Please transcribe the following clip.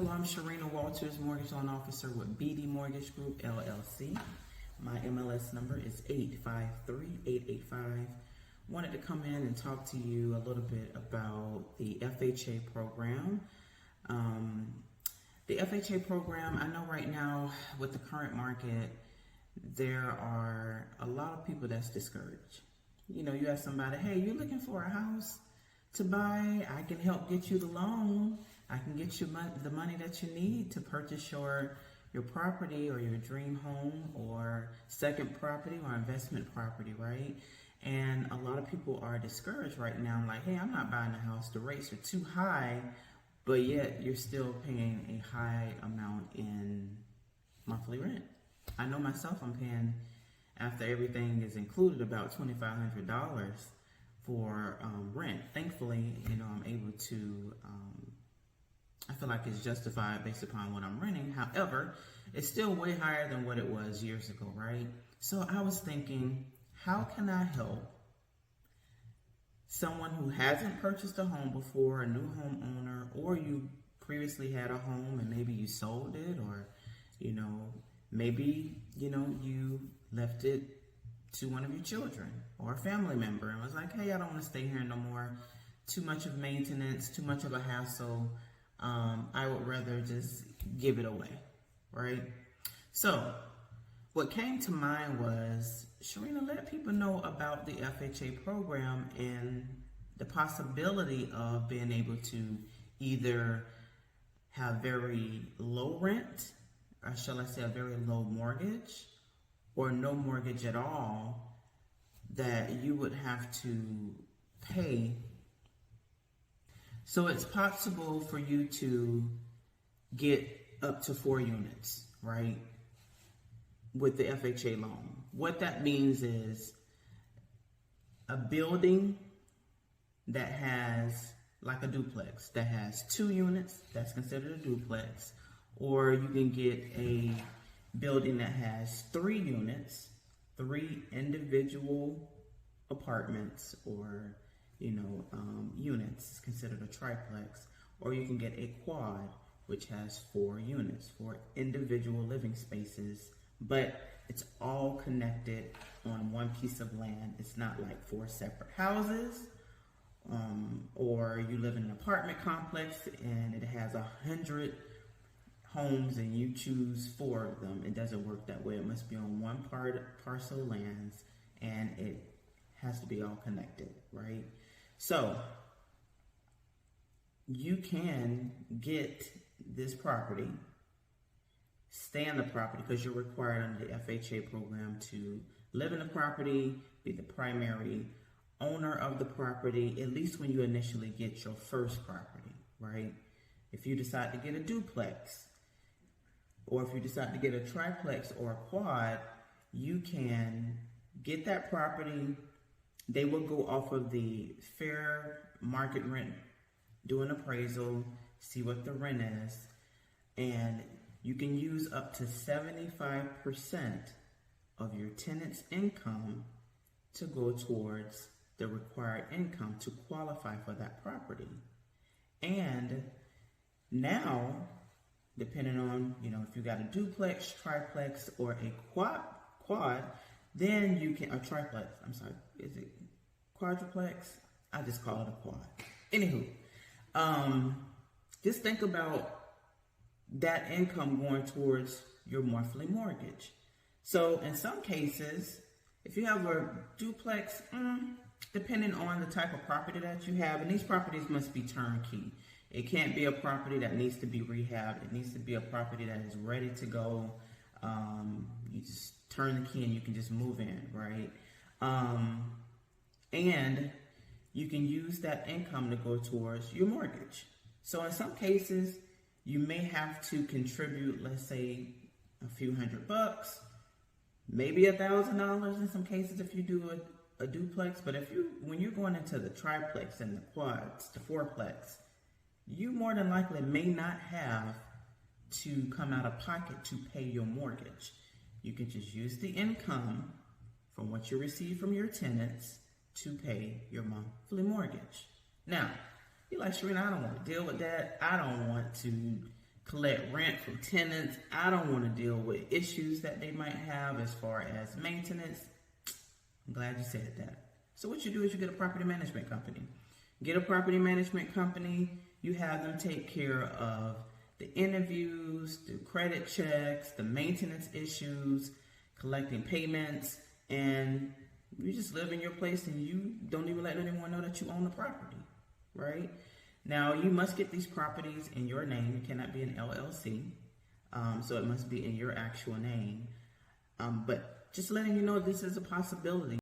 Hello, I'm Sharina Walters, Mortgage Loan Officer with BD Mortgage Group, LLC. My MLS number is 853-885. Wanted to come in and talk to you a little bit about the FHA program. The FHA program, I know right now with the current market, there are a lot of people that's discouraged. You know, you ask somebody, hey, you looking for a house to buy? I can help get you the loan. I can get you the money that you need to purchase your property or your dream home or second property or investment property, right? And a lot of people are discouraged right now. Like, hey, I'm not buying a house. The rates are too high, but yet you're still paying a high amount in monthly rent. I know myself, I'm paying, after everything is included, about $2,500 for rent. Thankfully, you know, I'm able to, I feel like it's justified based upon what I'm renting. However, it's still way higher than what it was years ago, right? So I was thinking, how can I help someone who hasn't purchased a home before, a new homeowner, or you previously had a home and maybe you sold it, or, you know, maybe, you know, you left it to one of your children or a family member and was like, hey, I don't want to stay here no more. Too much of maintenance, too much of a hassle. I would rather just give it away, right? So what came to mind was, Sharina, let people know about the FHA program and the possibility of being able to either have very low rent, or shall I say a very low mortgage, or no mortgage at all that you would have to pay. So it's possible for you to get up to 4 units, right, with the FHA loan. What that means is a building that has, like a duplex, that has 2 units, that's considered a duplex, or you can get a building that has 3 units, 3 individual apartments, or units, considered a triplex, or you can get a quad, which has 4 units, 4 individual living spaces, but it's all connected on one piece of land. It's not like 4 separate houses, or you live in an apartment complex and it has 100 homes and you choose 4 of them. It doesn't work that way. It must be on one parcel of lands, and it has to be all connected, right? So you can get this property, stay in the property, because you're required under the FHA program to live in the property, be the primary owner of the property, at least when you initially get your first property, right? If you decide to get a duplex, or if you decide to get a triplex or a quad, you can get that property. They will go off of the fair market rent, do an appraisal, see what the rent is, and you can use up to 75% of your tenant's income to go towards the required income to qualify for that property. And now, depending on, if you got a duplex, triplex, or a quad, then you can, a triplex, I'm sorry, is it quadruplex? I just call it a quad. Anywho, just think about that income going towards your monthly mortgage. So in some cases, if you have a duplex, depending on the type of property that you have, and these properties must be turnkey. It can't be a property that needs to be rehabbed. It needs to be a property that is ready to go. You just turn the key and you can just move in, right? And you can use that income to go towards your mortgage. So in some cases, you may have to contribute, let's say, a few $100, maybe $1,000 in some cases if you do a duplex. But when you're going into the triplex and the quads, the fourplex, you more than likely may not have to come out of pocket to pay your mortgage. You can just use the income from what you receive from your tenants to pay your monthly mortgage. Now, you're like, Sharina, I don't want to deal with that. I don't want to collect rent from tenants. I don't want to deal with issues that they might have as far as maintenance. I'm glad you said that. So what you do is you get a property management company. Get a property management company. You have them take care of the interviews, the credit checks, the maintenance issues, collecting payments, and you just live in your place and you don't even let anyone know that you own the property, right? Now, you must get these properties in your name. It cannot be an LLC, so it must be in your actual name. But just letting you know this is a possibility.